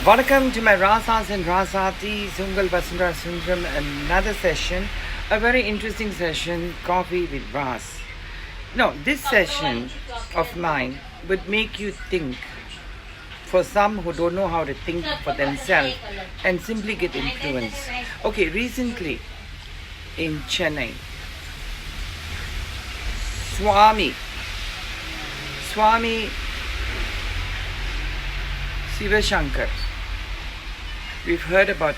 Welcome to my Rasas and Rasati Sungal Vasundara Sundram, another session, a very interesting session, Coffee with Ras. No, this session of mine would make you think for some who don't know how to think for themselves and simply get influenced. Okay, recently in Chennai, Swami Sivashankar. We've heard about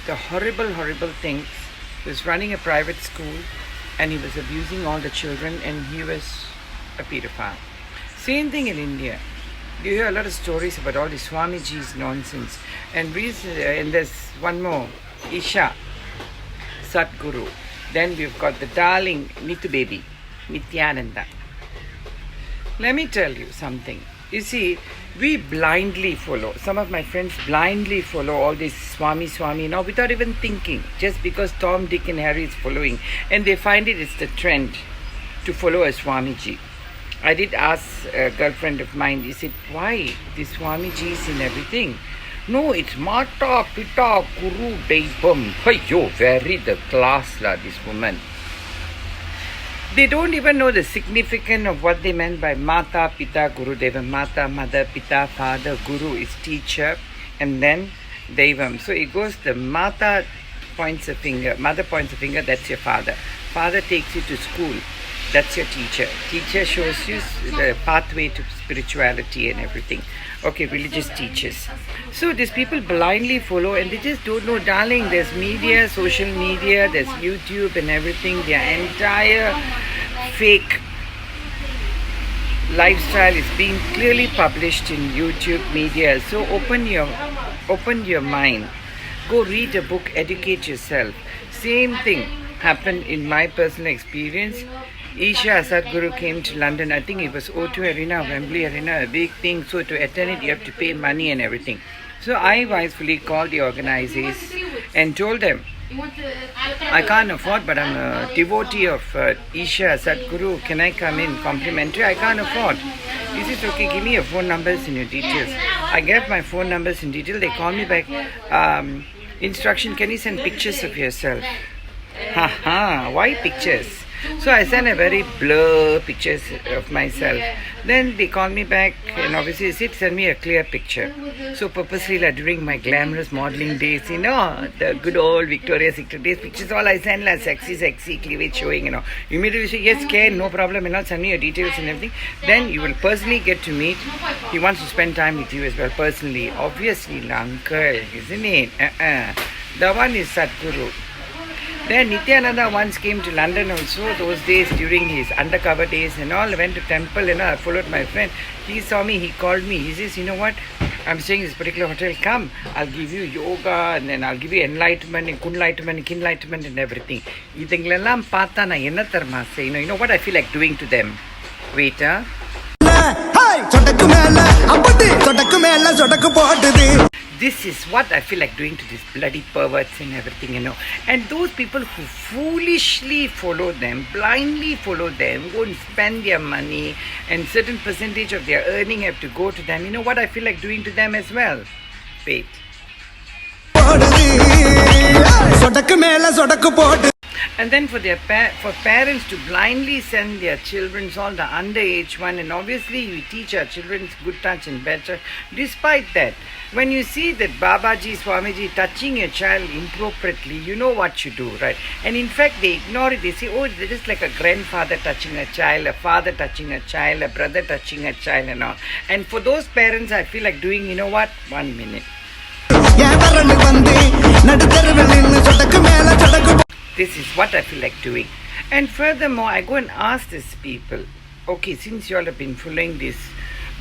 the horrible things. He was running a private school and he was abusing all the children and he was a pedophile. Same thing in India. You hear a lot of stories about all the Swamiji's nonsense. And there's one more, Isha Sadguru. Then we've got the darling Nitu baby, Nityananda. Let me tell you something. You see, we blindly follow. Some of my friends blindly follow all this Swami now without even thinking. Just because Tom, Dick and Harry is following. And they find it's the trend to follow a Swamiji. I did ask a girlfriend of mine, he said, why the Swamijis in everything? No, it's Mata, Pita, Guru, Deipam. Yo, very the class la, this woman. They don't even know the significance of what they meant by Mata, Pita, Guru, Devam. Mata, mother, Pita, father, Guru is teacher, and then Devam. So it goes, the Mata points a finger, mother points a finger, that's your father. Father takes you to school, that's your teacher. Teacher shows you the pathway to spirituality and everything. Okay, religious teachers. So these people blindly follow and they just don't know, darling, there's media, social media, there's YouTube and everything. Their entire fake lifestyle is being clearly published in YouTube media. So open your mind. Go read a book, educate yourself. Same thing happened in my personal experience. Isha Sadguru came to London. I think it was O2 Arena, Wembley Arena, a big thing. So to attend it, you have to pay money and everything. So I wisely called the organizers and told them, I can't afford, but I'm a devotee of Isha Sadguru. Can I come in complimentary? I can't afford. He says, okay, give me your phone numbers and your details. I gave my phone numbers and details. They called me back. Instruction, can you send pictures of yourself? Why pictures? So I sent a very blur pictures of myself. Then they called me back and obviously they said, send me a clear picture. So purposely during my glamorous modeling days, the good old Victoria's Secret days, pictures all I send sexy, cleavage showing, Immediately say, yes, can, no problem, send me your details and everything. Then you will personally get to meet. He wants to spend time with you as well, personally. Obviously, uncle, isn't it? The one is Sadguru. Then Nityananda once came to London also, those days during his undercover days and all. I went to temple and I followed my friend. He saw me, he called me. He says, you know what, I'm staying in this particular hotel. Come, I'll give you yoga and then I'll give you enlightenment and kinlightenment and everything. You know what I feel like doing to them? Wait, This is what I feel like doing to these bloody perverts and everything, And those people who foolishly follow them, blindly follow them, go and spend their money and certain percentage of their earning have to go to them. You know what I feel like doing to them as well? Wait. And then for parents to blindly send their children, all the underage one, and obviously we teach our children good touch and bad touch. Despite that, when you see that Babaji, Swamiji touching a child inappropriately, you know what you do, right? And in fact, they ignore it. They say, oh, it's just like a grandfather touching a child, a father touching a child, a brother touching a child and all. And for those parents, I feel like doing, you know what? 1 minute. This is what I feel like doing. And furthermore, I go and ask these people, okay, since you all have been following this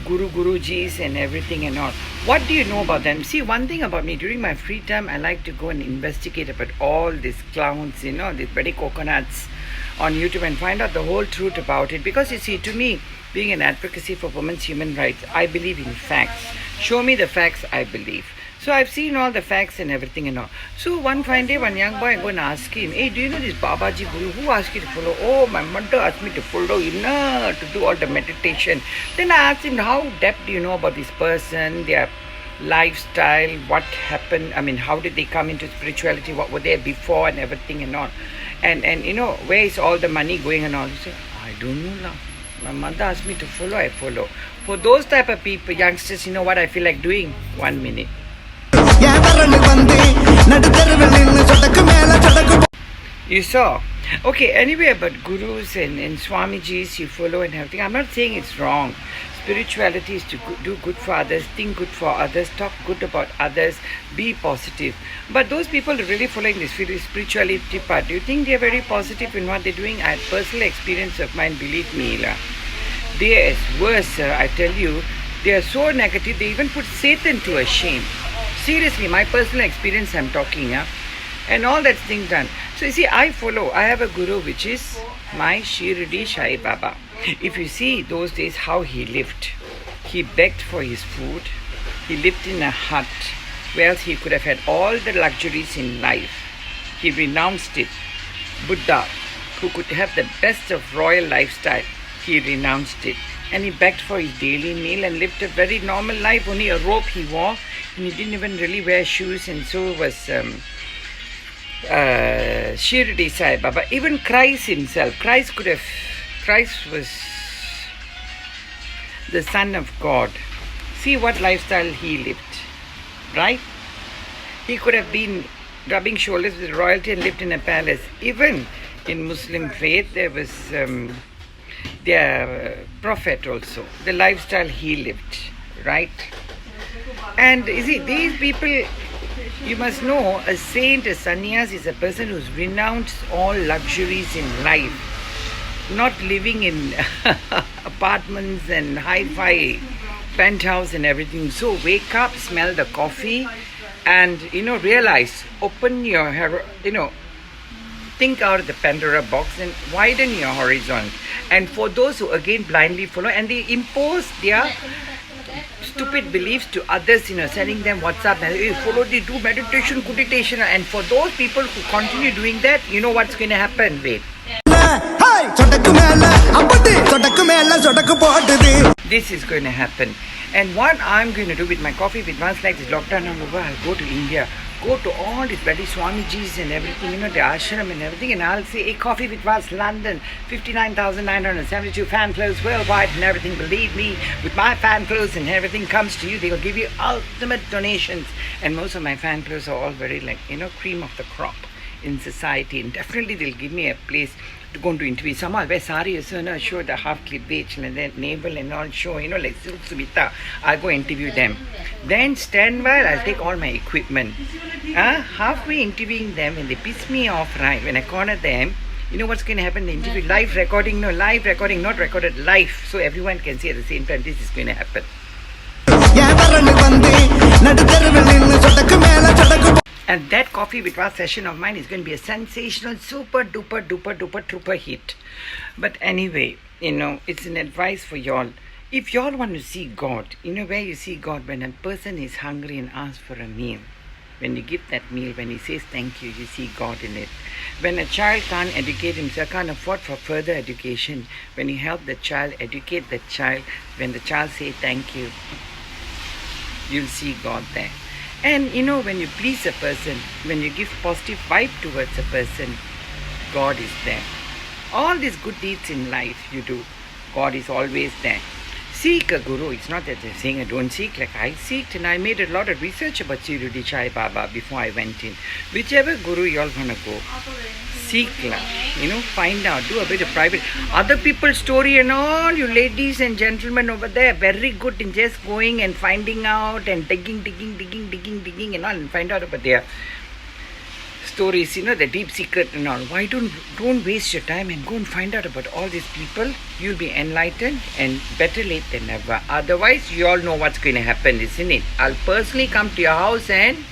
Gurujis and everything and all, what do you know about them? See, one thing about me, during my free time, I like to go and investigate about all these clowns, these bloody coconuts on YouTube and find out the whole truth about it. Because you see, to me, being an advocacy for women's human rights, I believe in facts. Show me the facts, I believe. So I've seen all the facts and everything and all. So one fine day, one young boy, I go and ask him, hey, do you know this Babaji Guru? Who asked you to follow? Oh, my mother asked me to follow to do all the meditation. Then I asked him, how depth do you know about this person, their lifestyle, what happened, I mean, how did they come into spirituality, what were they before and everything and all. And you know, where is all the money going and all. You say, I don't know lah. My mother asked me to follow, I follow. For those type of people, youngsters, you know what I feel like doing? 1 minute. You saw. Okay, anyway, about gurus and Swamijis you follow and everything, I'm not saying it's wrong. Spirituality is to do good for others, think good for others, talk good about others, be positive. But those people really following this spirituality part, do you think they're very positive in what they're doing? I had personal experience of mine, believe me, la. They are worse, I tell you. They are so negative, they even put Satan to a shame. Seriously, my personal experience I'm talking, and all that thing done. So you see, I follow. I have a guru which is my Shirdi Sai Baba. If you see those days how he lived, he begged for his food. He lived in a hut where else he could have had all the luxuries in life. He renounced it. Buddha, who could have the best of royal lifestyle, he renounced it. And he begged for his daily meal and lived a very normal life. Only a robe he wore, and he didn't even really wear shoes, and so was Shirdi Sai Baba. Even Christ himself, Christ was the Son of God. See what lifestyle he lived, right? He could have been rubbing shoulders with royalty and lived in a palace. Even in Muslim faith, there was their prophet also, the lifestyle he lived, right? And you see, these people, you must know, a saint, a sannyas is a person who's renounced all luxuries in life, not living in apartments and hi-fi penthouse and everything. So wake up, smell the coffee, and realize, open your, think out of the Pandora box and widen your horizon. And for those who again blindly follow, and they impose their stupid beliefs to others, telling them what's up, hey, follow, they do meditation, meditation. And for those people who continue doing that, you know what's going to happen? Wait. This is going to happen. And what I'm going to do with my coffee with once like this lockdown over, I'll go to India, go to all these bloody Swamijis and everything, the ashram and everything, and I'll say, hey, Coffee with Vals, London, 59,972 fan clothes worldwide and everything. Believe me, with my fan clothes and everything comes to you, they will give you ultimate donations. And most of my fan clothes are all very cream of the crop in society, and definitely they'll give me a place to go into interview. Some will wear sari, show the half cleavage and then navel and all show, like Silk Sumita. I'll go interview them. Then stand while I'll take all my equipment. Halfway interviewing them, when they piss me off, right, when I corner them, you know what's going to happen in the interview? Live recording, not recorded, live. So everyone can see at the same time this is going to happen. And that Coffee with Vals session of mine is going to be a sensational, super duper duper duper trooper hit. But anyway, it's an advice for y'all. If y'all want to see God, where you see God? When a person is hungry and asks for a meal. When you give that meal, when he says thank you, you see God in it. When a child can't educate himself, can't afford for further education, when you help the child, educate the child, when the child says thank you, you'll see God there. And when you please a person, when you give positive vibe towards a person, God is there. All these good deeds in life you do, God is always there. Seek a guru. It's not that they're saying I don't seek, like I seeked, and I made a lot of research about Shirdi Sai Baba before I went in. Whichever guru you all want to go, seek, find out, do a bit of private. Other people's story and all, you ladies and gentlemen over there, very good in just going and finding out and digging and all, and find out about their stories, the deep secret and all. Why don't waste your time and go and find out about all these people? You'll be enlightened, and better late than never. Otherwise, you all know what's going to happen, isn't it? I'll personally come to your house and